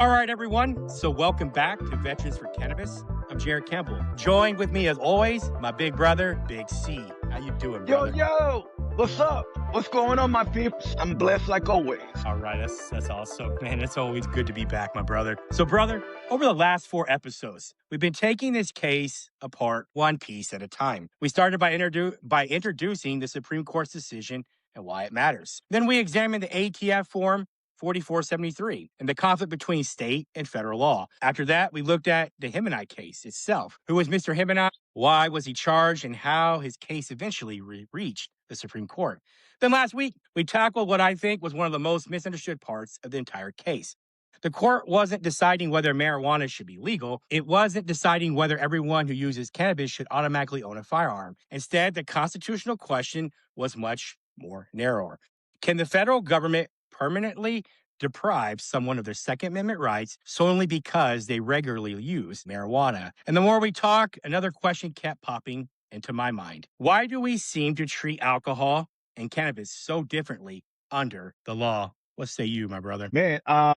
All right, everyone. So, welcome back to Veterans for Cannabis. I'm Jared Campbell. Joined with me, as always, my big brother, Big C. How you doing, Yo, brother? yo, what's up? What's going on, my peeps? I'm blessed like always. All right, that's awesome, man. It's always good to be back, my brother. So, brother, over the last 4 episodes, we've been taking this case apart one piece at a time. We started by introducing the Supreme Court's decision and why it matters. Then we examined the ATF form 4473 and the conflict between state and federal law. After that, we looked at the Jimenez case itself. Who was Mr. Jimenez? Why was he charged? And how his case eventually reached the Supreme Court. Then last week, we tackled what I think was one of the most misunderstood parts of the entire case. The court wasn't deciding whether marijuana should be legal. It wasn't deciding whether everyone who uses cannabis should automatically own a firearm. Instead, the constitutional question was much more narrower. Can the federal government permanently deprive someone of their Second Amendment rights solely because they regularly use marijuana? And the more we talk, another question kept popping into my mind. Why do we seem to treat alcohol and cannabis so differently under the law? What say you, my brother? Man, that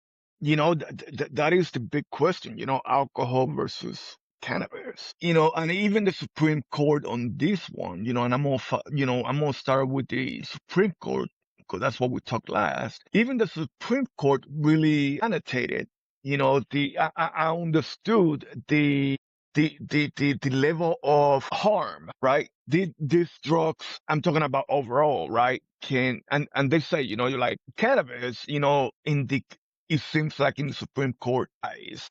is the big question, alcohol versus cannabis, and even the Supreme Court on this one, and I'm gonna start with the Supreme Court because that's what we talked last. Even the Supreme Court really annotated, I understood the level of harm, right? These drugs, I'm talking about overall, right? And they say, you're like cannabis, it seems like in the Supreme Court eyes,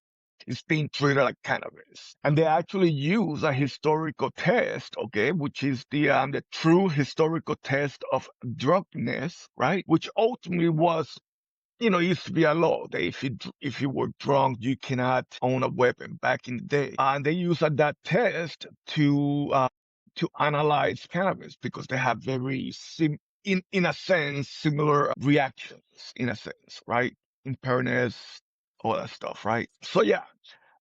it's being treated like cannabis. And they actually use a historical test, okay, which is the true historical test of drugness, right? Which ultimately was it used to be a law that if you were drunk, you cannot own a weapon back in the day. And they use that test to analyze cannabis because they have very in a sense similar reactions in a sense, right? Impairedness, all that stuff, right? So yeah.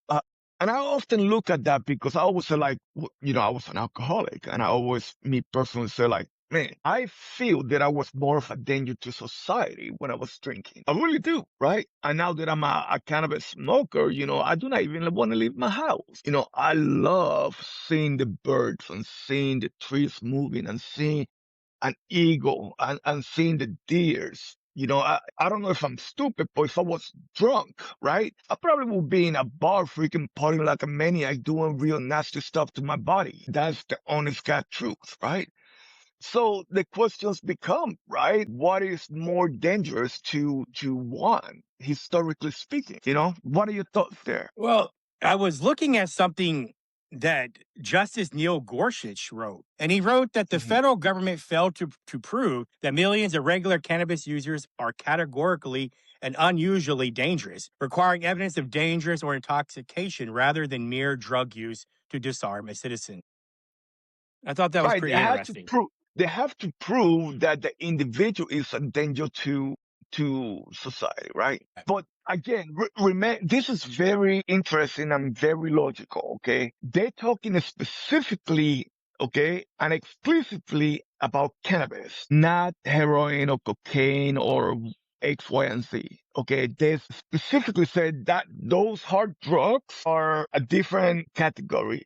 Uh, and I often look at that because I always say like, I was an alcoholic and I always, me personally say like, man, I feel that I was more of a danger to society when I was drinking. I really do, right? And now that I'm a cannabis smoker, I do not even want to leave my house. I love seeing the birds and seeing the trees moving and seeing an eagle and seeing the deers. I don't know if I'm stupid, but if I was drunk, right, I probably would be in a bar freaking partying like a maniac doing real nasty stuff to my body. That's the honest God truth, right? So the questions become, right? What is more dangerous to one, historically speaking? What are your thoughts there? Well, I was looking at something that Justice Neil Gorsuch wrote, and he wrote that the Mhm. federal government failed to prove that millions of regular cannabis users are categorically and unusually dangerous, requiring evidence of dangerous or intoxication rather than mere drug use to disarm a citizen. I thought that was Right. pretty interesting. They have to prove that the individual is a danger to society, right? But again, remember, this is very interesting and very logical, okay? They're talking specifically, okay, and explicitly about cannabis, not heroin or cocaine or X, Y, and Z. Okay, they specifically said that those hard drugs are a different category.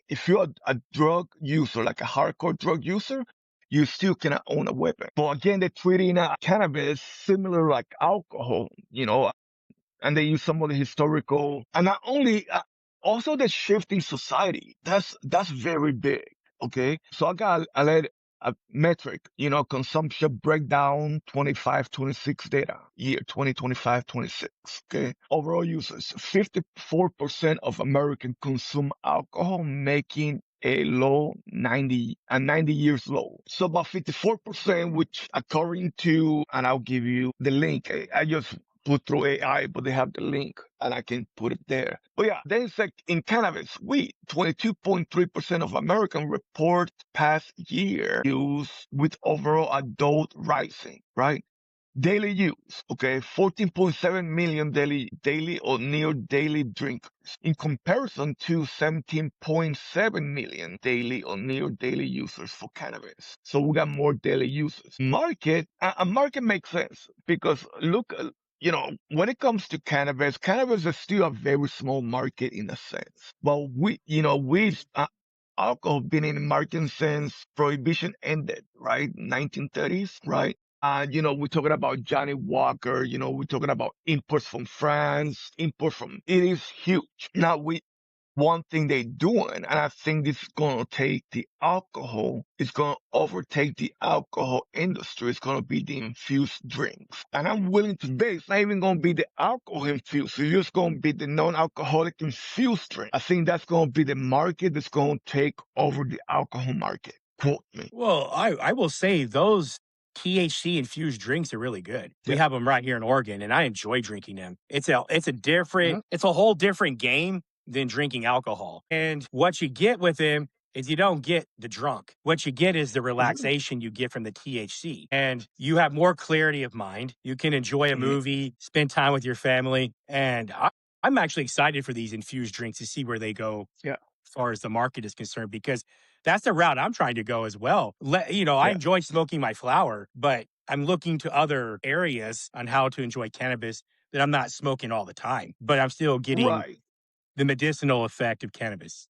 If you're a drug user, like a hardcore drug user, you still cannot own a weapon. But again, they're treating cannabis similar like alcohol, and they use some of the historical, and not only, also the shift in society. That's very big. Okay. So I got a metric, consumption breakdown 25-26 data, year 2025-26. Okay. Overall users, 54% of Americans consume alcohol, making a 90 years low. So about 54%, which according to, and I'll give you the link. I just put through AI, but they have the link and I can put it there. But yeah, then it's like in cannabis, 22.3% of Americans report past year use with overall adult rising, right? Daily use, okay, 14.7 million daily or near daily drinkers in comparison to 17.7 million daily or near daily users for cannabis. So we got more daily users. A market makes sense because look when it comes to cannabis is still a very small market in a sense. But alcohol been in the market since prohibition ended, right? 1930s, right? And, we're talking about Johnny Walker, we're talking about imports from France, it is huge. Now one thing they doing, and I think this is gonna take the alcohol, it's gonna overtake the alcohol industry. It's gonna be the infused drinks. And I'm willing to bet it's not even gonna be the alcohol infused, it's just gonna be the non-alcoholic infused drink. I think that's gonna be the market that's gonna take over the alcohol market. Quote me. Well, I will say those THC infused drinks are really good. We Yeah. have them right here in Oregon, and I enjoy drinking them. It's a Mhm. it's a whole different game than drinking alcohol. And what you get with them is you don't get the drunk. What you get is the Mhm. relaxation you get from the THC. And you have more clarity of mind. You can enjoy a Mhm. movie, spend time with your family. And I'm actually excited for these infused drinks to see where they go Yeah. as far as the market is concerned, because that's the route I'm trying to go as well. I Yeah. enjoy smoking my flower, but I'm looking to other areas on how to enjoy cannabis that I'm not smoking all the time, but I'm still getting Right. the medicinal effect of cannabis.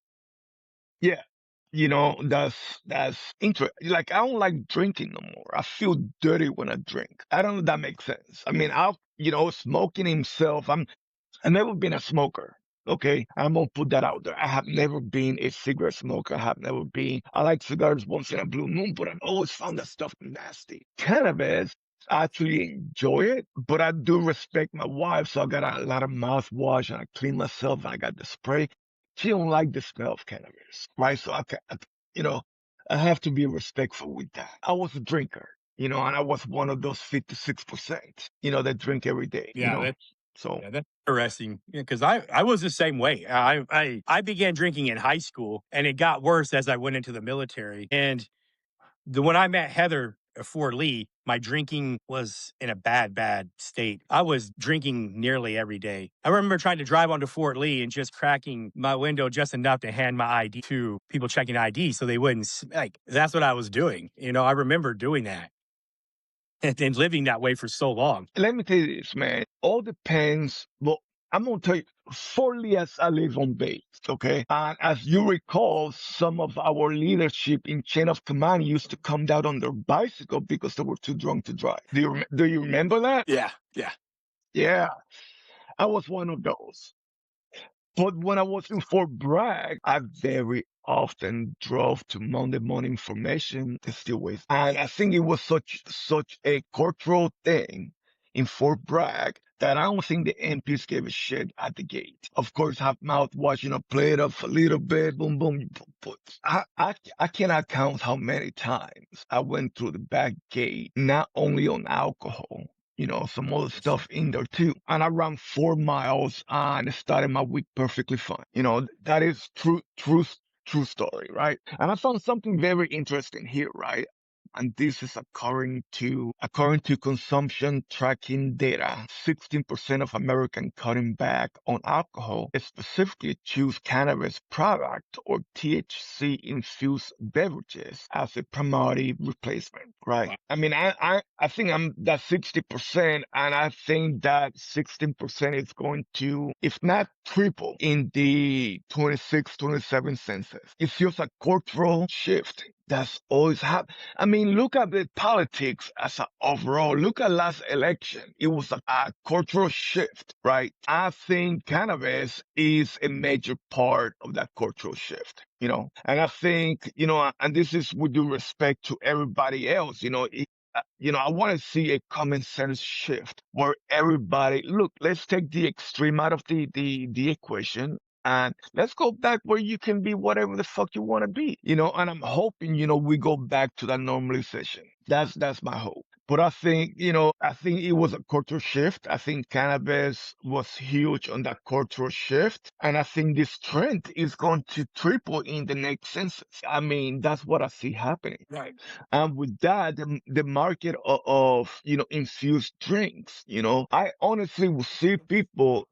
Yeah. That's interesting. Like, I don't like drinking no more. I feel dirty when I drink. I don't know if that makes sense. I mean, smoking himself. I've never been a smoker. Okay. I'm gonna put that out there. I have never been a cigarette smoker. I like cigars once in a blue moon, but I've always found that stuff nasty. Cannabis, I actually enjoy it, but I do respect my wife. So I got a lot of mouthwash and I clean myself and I got the spray. She don't like the smell of cannabis, right? So you know, I have to be respectful with that. I was a drinker, and I was one of those 56%, that drink every day, Yeah, so. that's interesting. Because I was the same way. I began drinking in high school, and it got worse as I went into the military. And when I met Heather at Fort Lee, my drinking was in a bad state. I was drinking nearly every day. I remember trying to drive onto Fort Lee and just cracking my window just enough to hand my ID to people checking ID so they wouldn't like. That's what I was doing. I remember doing that and living that way for so long. Let me tell you this, man. All depends. Well, I'm gonna tell you, 4 years I live on base, okay? And as you recall, some of our leadership in chain of command used to come down on their bicycle because they were too drunk to drive. Do you remember that? Yeah, yeah. Yeah, I was one of those. But when I was in Fort Bragg, I very often drove to Monday morning formation to still with. And I think it was such a cultural thing in Fort Bragg that I don't think the MPs gave a shit at the gate. Of course, have mouthwash, play it up a little bit, boom, boom. But I cannot count how many times I went through the back gate, not only on alcohol, some other stuff in there too. And I ran 4 miles and started my week perfectly fine. That is true story, right? And I found something very interesting here, right? And this is according to consumption tracking data. 16% of Americans cutting back on alcohol specifically choose cannabis product or THC infused beverages as a primary replacement, right? Wow. I mean, I think I'm that 60%, and I think that 16% is going to, if not triple in the 26, 27 census. It's just a cultural shift that's always happened. I mean, look at the politics as an overall. Look at last election. It was a cultural shift, right? I think cannabis is a major part of that cultural shift, and I think, and this is with due respect to everybody else, I want to see a common sense shift where everybody, look, let's take the extreme out of the equation and let's go back where you can be whatever the fuck you want to be, and I'm hoping, we go back to that normalization. That's my hope. But I think it was a cultural shift. I think cannabis was huge on that cultural shift. And I think this trend is going to triple in the next census. I mean, that's what I see happening. Right. And with that, the market of, infused drinks, I honestly will see people,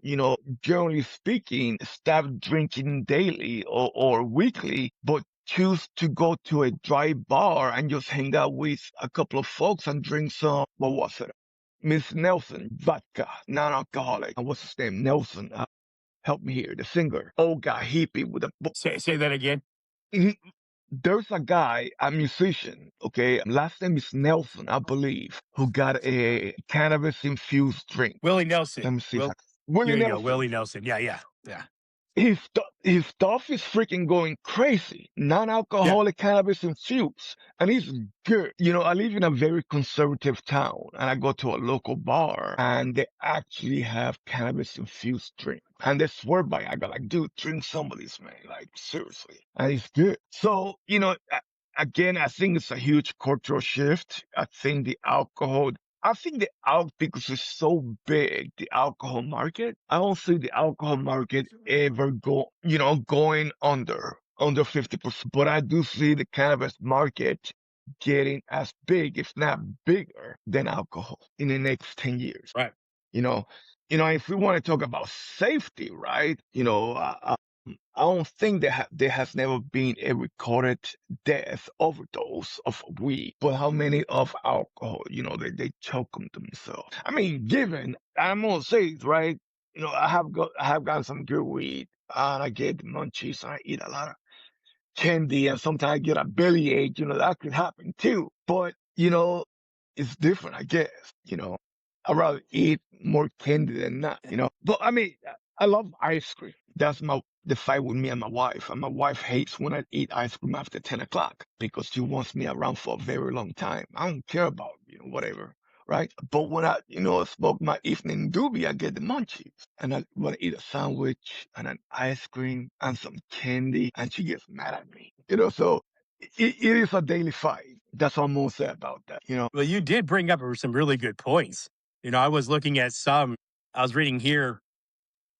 generally speaking, stop drinking daily or weekly, but choose to go to a dry bar and just hang out with a couple of folks and drink some, what was it? Miss Nelson, vodka, non-alcoholic. What's his name? Nelson. Help me here. The singer. Old guy, hippie with a Say that again. he, there's a guy, a musician, okay, last name is Nelson, I believe, who got a cannabis infused drink. Willie Let Nelson. me see if I, Will Willie Here you go. Nelson. Willie Nelson. Yeah, yeah, yeah, His stuff is freaking going crazy. yeah. Non-alcoholic cannabis infused, and it's good. I live in a very conservative town, and I go to a local bar, and they actually have cannabis infused drink, and they swear by it. I go like, dude, drink some of this, man. Like seriously, and it's good. So again, I think it's a huge cultural shift. I think the because it's so big, the alcohol market. I don't see the alcohol market ever going under 50%. But I do see the cannabis market getting as big, if not bigger, than alcohol in the next 10 years. Right. You know, if we want to talk about safety, right? I don't think there has never been a recorded death overdose of weed, but how many of alcohol? They choke them themselves. I mean, given I'm gonna say it, right? I have gotten some good weed, and I get the munchies, and I eat a lot of candy, and sometimes I get a bellyache. That could happen too. But it's different, I guess. I'd rather eat more candy than not. But I mean, I love ice cream. That's the fight with me and my wife. And my wife hates when I eat ice cream after 10 o'clock because she wants me around for a very long time. I don't care about whatever. Right. But when I smoke my evening doobie, I get the munchies and I want to eat a sandwich and an ice cream and some candy and she gets mad at me. So it is a daily fight. That's all I'm going to say about that. Well, you did bring up some really good points. I was looking at I was reading here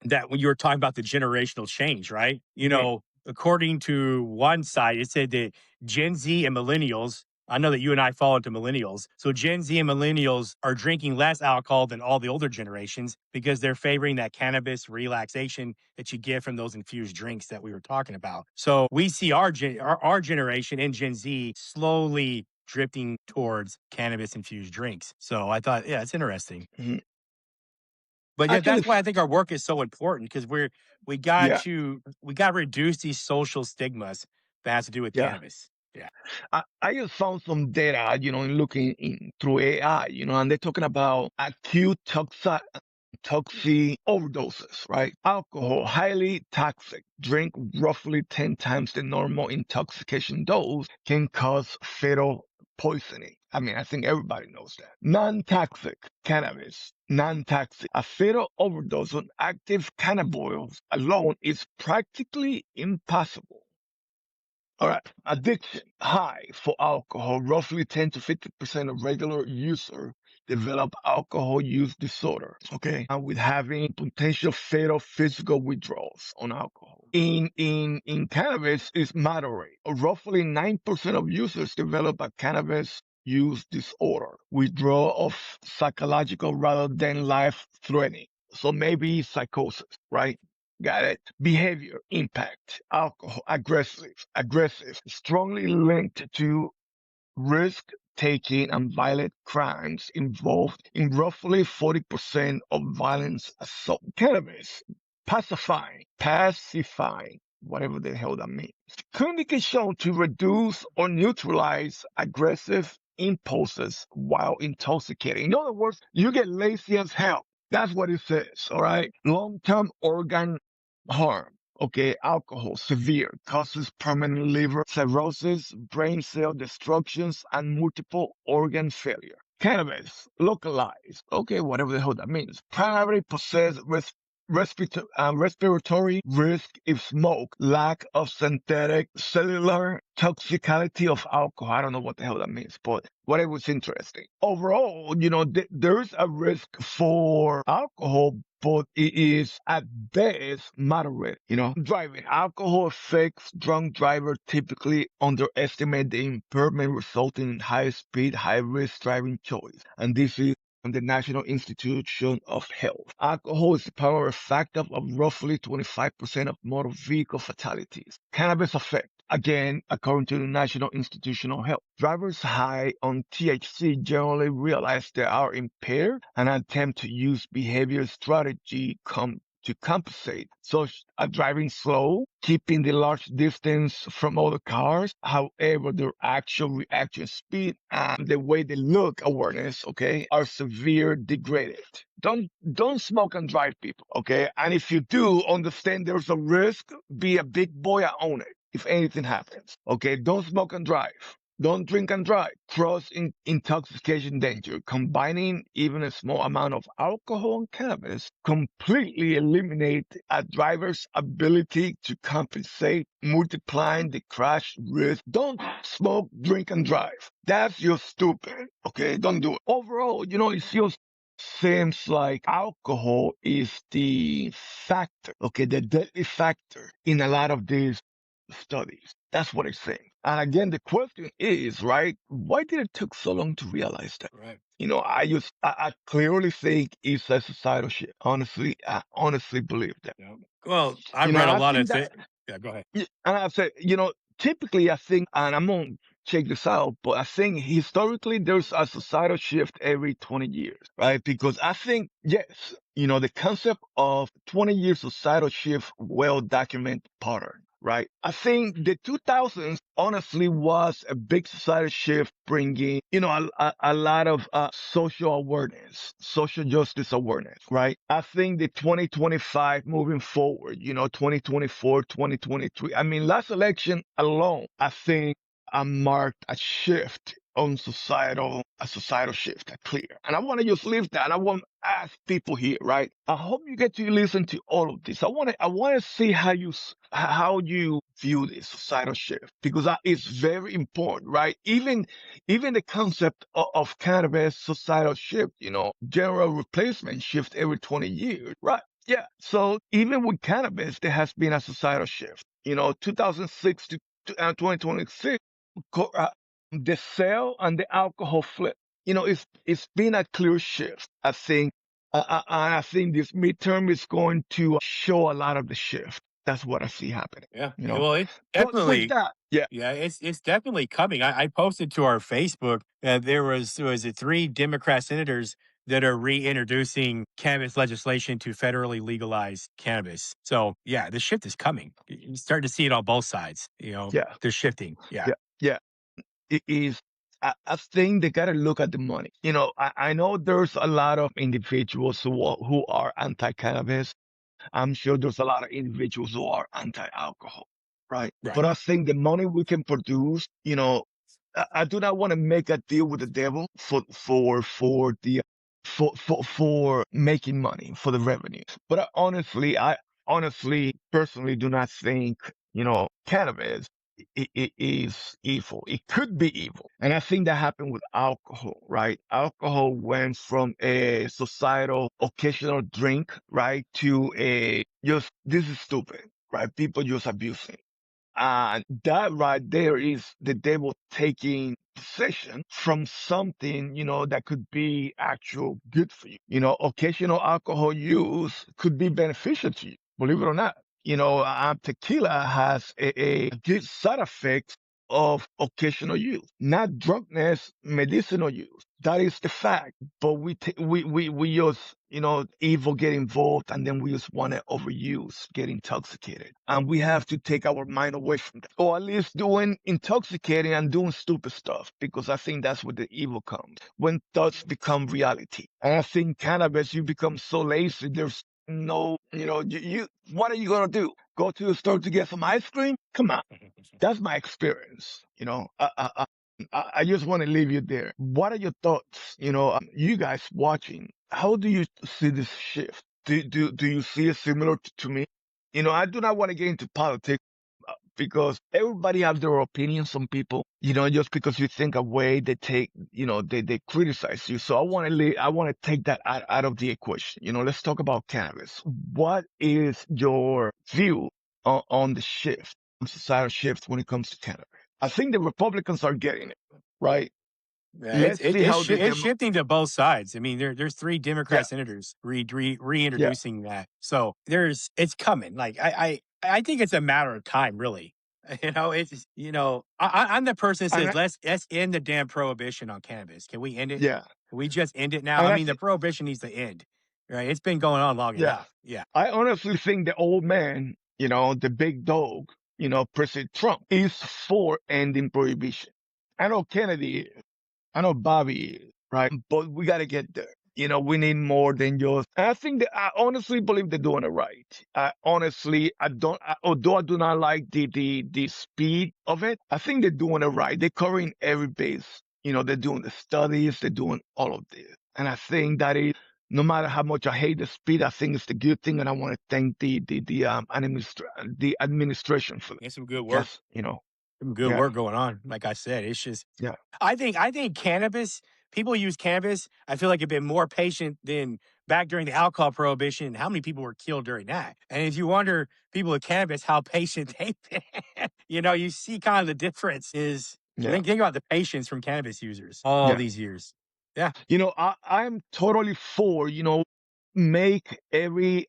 that when you were talking about the generational change, right? Mhm. According to one site, it said that Gen Z and millennials, I know that you and I fall into millennials. So Gen Z and millennials are drinking less alcohol than all the older generations because they're favoring that cannabis relaxation that you get from those infused drinks that we were talking about. So we see our generation and Gen Z slowly drifting towards cannabis infused drinks. So I thought, yeah, it's interesting. Mhm. But yeah, Actually, that's why I think our work is so important because yeah, we got to reduce these social stigmas that has to do with yeah. cannabis. Yeah. I just found some data, in looking through AI, and they're talking about acute toxic overdoses, right? Alcohol, highly toxic. Drink roughly 10 times the normal intoxication dose can cause fatal poisoning. I mean, I think everybody knows that. Non-toxic cannabis, non-toxic. A fatal overdose on active cannabinoids alone is practically impossible. All right. Addiction, high for alcohol. Roughly 10 to 50% of regular users develop alcohol use disorder. Okay. And with having potential fatal physical withdrawals on alcohol. In cannabis is moderate. Roughly 9% of users develop a cannabis use disorder. Withdrawal of psychological rather than life threatening. So maybe psychosis, right? Got it. Behavior, impact, alcohol, aggressive, strongly linked to risk taking and violent crimes involved in roughly 40% of violence assault. Cannabis, pacifying, whatever the hell that means. Clinically shown to reduce or neutralize aggressive impulses while intoxicating. In other words, you get lazy as hell. That's what it says, all right? Long-term organ harm. Okay, alcohol, severe, causes permanent liver cirrhosis, brain cell destructions, and multiple organ failure. Cannabis, localized. Okay, whatever the hell that means. Primarily possess respiratory risk if smoke, lack of synthetic cellular toxicality of alcohol. I don't know what the hell that means, but whatever was interesting. Overall, there's a risk for alcohol, but it is at best moderate. Driving alcohol affects drunk driver typically underestimate the impairment resulting in high speed, high risk driving choice. And this is from the National Institution of Health. Alcohol is the primary factor of roughly 25% of motor vehicle fatalities. Cannabis effect. Again, according to the National Institution of Health, drivers high on THC generally realize they are impaired and attempt to use behavior strategy to compensate, such as driving slow, keeping the large distance from other cars. However, their actual reaction speed and the way they look awareness, okay, are severe degraded. Don't smoke and drive, people, okay? And if you do, understand there's a risk. Be a big boy and own it if anything happens. Okay, don't smoke and drive. Don't drink and drive. Cross intoxication danger. Combining even a small amount of alcohol and cannabis completely eliminate a driver's ability to compensate, multiplying the crash risk. Don't smoke, drink, and drive. That's just stupid. Okay, don't do it. Overall, it just seems like alcohol is the factor, okay, the deadly factor in a lot of these studies. That's what it's saying. And again, the question is, right, why did it take so long to realize that? Right. I clearly think it's a societal shift. Honestly, I honestly believe that. Yeah. Well, I've read And a I lot of think that, things. Yeah, go ahead. and I said, typically I think, and I'm going to check this out, but I think historically there's a societal shift every 20 years, right? Because I think, yes, the concept of 20 years societal shift, well documented pattern. Right. I think the 2000s honestly was a big societal shift, bringing, a lot of social awareness, social justice awareness. Right. I think the 2025 moving forward, 2024, 2023. I mean, last election alone, I think marked a shift on a societal shift, clear. And I want to just leave that. And I want to ask people here, right? I hope you get to listen to all of this. I want to see how you view this societal shift, because it's very important, right? Even the concept of cannabis societal shift, general replacement shift every 20 years, right? Yeah. So even with cannabis, there has been a societal shift. 2006 to 2026, the sale and the alcohol flip. It's been a clear shift. I think, and I think this midterm is going to show a lot of the shift. That's what I see happening. Yeah. Well, it's But with definitely. that, yeah, Yeah, it's definitely coming. I posted to our Facebook that there was it 3 Democrat senators that are reintroducing cannabis legislation to federally legalize cannabis. So yeah, the shift is coming. You start to see it on both sides. yeah, They're shifting. Yeah. yeah, yeah. It is. I think they got to look at the money. I know there's a lot of individuals who are anti-cannabis. I'm sure there's a lot of individuals who are anti-alcohol, right? Right. But I think the money we can produce, I do not want to make a deal with the devil for making money for the revenue. But I honestly, personally do not think, cannabis it is evil. It could be evil. And I think that happened with alcohol, right? Alcohol went from a societal occasional drink, right, to a just, this is stupid, right? People just abusing. And that right there is the devil taking possession from something, that could be actual good for you. Occasional alcohol use could be beneficial to you, believe it or not. Tequila has a good side effect of occasional use, not drunkenness, medicinal use. That is the fact. But we just, evil get involved, and then we just want to overuse, get intoxicated. And we have to take our mind away from that. Or at least doing intoxicating and doing stupid stuff, because I think that's where the evil comes. When thoughts become reality. And I think cannabis, you become so lazy, there's no, what are you going to do? Go to the store to get some ice cream? Come on. That's my experience. I just want to leave you there. What are your thoughts? You guys watching, how do you see this shift? Do you see it similar to me? I do not want to get into politics, because everybody has their opinion. Some people, just because you think a way, they take, they criticize you. So I want to take that out of the equation. Let's talk about cannabis. What is your view on the shift, on societal shift when it comes to cannabis? I think the Republicans are getting it, right? Yeah, Let's see how the it's demo. shifting to both sides. I mean, there's three Yeah, Democrat senators yeah, reintroducing that, so it's coming. Like I think it's a matter of time, really. It's I'm the person that and says let's end the damn prohibition on cannabis. Can we end it? yeah, Can we just end it now? I and I mean, the think prohibition needs to end. Right? It's been going on long yeah, enough. Yeah. I honestly think the old man, the big dog, President Trump is for ending prohibition. I know Kennedy is. I know Bobby is, right? But we got to get there. We need more than just. I think that I honestly believe they're doing it right. I don't. Although I do not like the speed of it, I think they're doing it right. They're covering every base. They're doing the studies. They're doing all of this, and I think that is. No matter how much I hate the speed, I think it's the good thing, and I want to thank the administration for that. It's some good work. Yes, Some good yeah, work going on. Like I said, it's just yeah, I think cannabis, people use cannabis. I feel like it'd been more patient than back during the alcohol prohibition and how many people were killed during that. And if you wonder, people with cannabis, how patient they've been, you see kind of the difference is yeah, think about the patience from cannabis users all yeah. these years. Yeah. I'm totally for, make every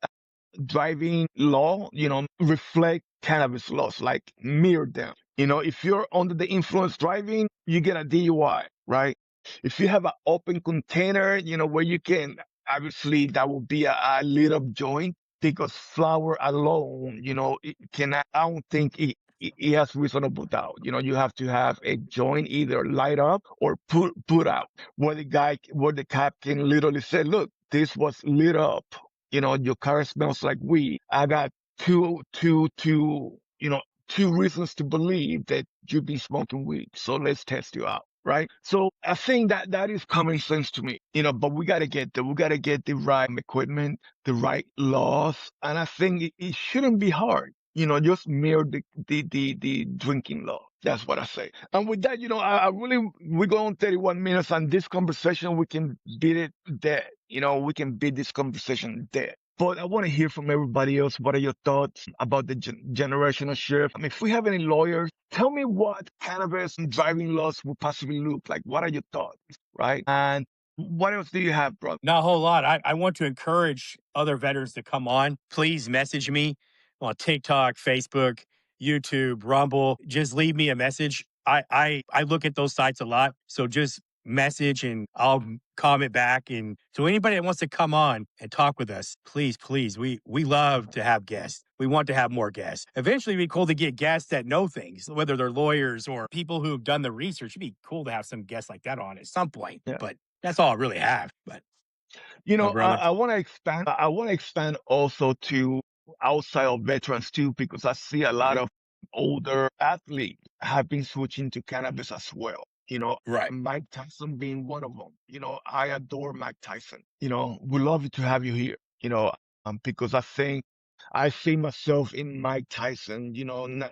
driving law, reflect cannabis laws, like mirror them. If you're under the influence driving, you get a DUI, right? If you have an open container, where you can, obviously that will be a lit up joint because flower alone, it can, I don't think it has reasonable doubt. You have to have a joint either light up or put out where the cop can literally say, look, this was lit up. Your car smells like weed. I got two reasons to believe that you've been smoking weed. So let's test you out. Right. So I think that is common sense to me, but we got to get there. We got to get the right equipment, the right laws. And I think it shouldn't be hard. Just mirror the drinking law. That's what I say. And with that, I really, we go on 31 minutes and this conversation, we can beat it dead. We can beat this conversation dead. But I want to hear from everybody else. What are your thoughts about the generational shift? I mean, if we have any lawyers, tell me what cannabis and driving laws would possibly look like. What are your thoughts, right? And what else do you have, brother? Not a whole lot. I want to encourage other veterans to come on. Please message me on TikTok, Facebook, YouTube, Rumble. Just leave me a message. I look at those sites a lot. So just message and I'll comment back. And so anybody that wants to come on and talk with us, please, we love to have guests. We want to have more guests. Eventually it'd be cool to get guests that know things, whether they're lawyers or people who've done the research. It'd be cool to have some guests like that on at some point. Yeah. But that's all I really have. But my brother. I want to expand. I want to expand also to outside of veterans too, because I see a lot of older athletes have been switching to cannabis as well. Right. Mike Tyson being one of them. I adore Mike Tyson. We love to have you here. Because I see myself in Mike Tyson.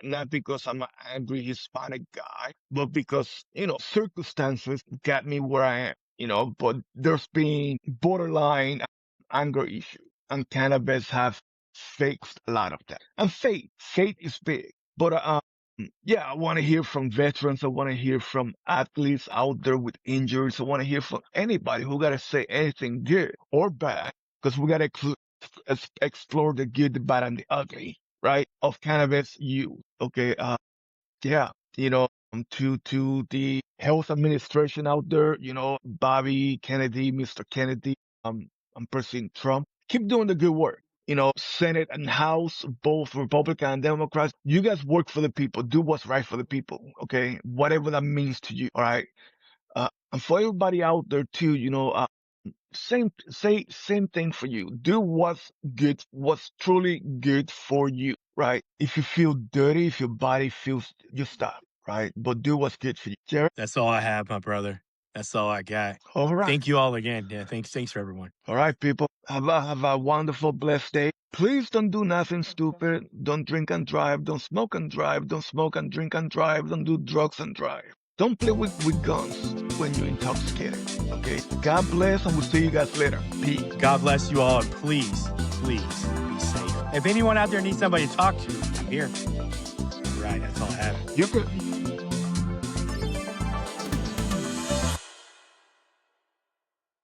Not because I'm an angry Hispanic guy, but because circumstances got me where I am. But there's been borderline anger issues, and cannabis have fixed a lot of that. And faith is big. But yeah, I want to hear from veterans. I want to hear from athletes out there with injuries. I want to hear from anybody who got to say anything good or bad, because we got to explore the good, the bad, and the ugly, right? Of cannabis use. Okay. Yeah. To the health administration out there, Bobby Kennedy, Mr. Kennedy, and President Trump, keep doing the good work. Senate and House, both Republican and Democrats, you guys work for the people. Do what's right for the people. Okay. Whatever that means to you. All right. And for everybody out there too, same thing for you. Do what's good, what's truly good for you, right? If you feel dirty, if your body feels, you stop, right? But do what's good for you. Jared? That's all I have, my brother. That's all I got. All right. Thank you all again. Yeah, thanks for everyone. All right, people. Have a wonderful, blessed day. Please don't do nothing stupid. Don't drink and drive. Don't smoke and drive. Don't smoke and drink and drive. Don't do drugs and drive. Don't play with guns when you're intoxicated. Okay. God bless, and we'll see you guys later. Peace. God bless you all, and please be safe. If anyone out there needs somebody to talk to, I'm here. Right, that's all I have. You could.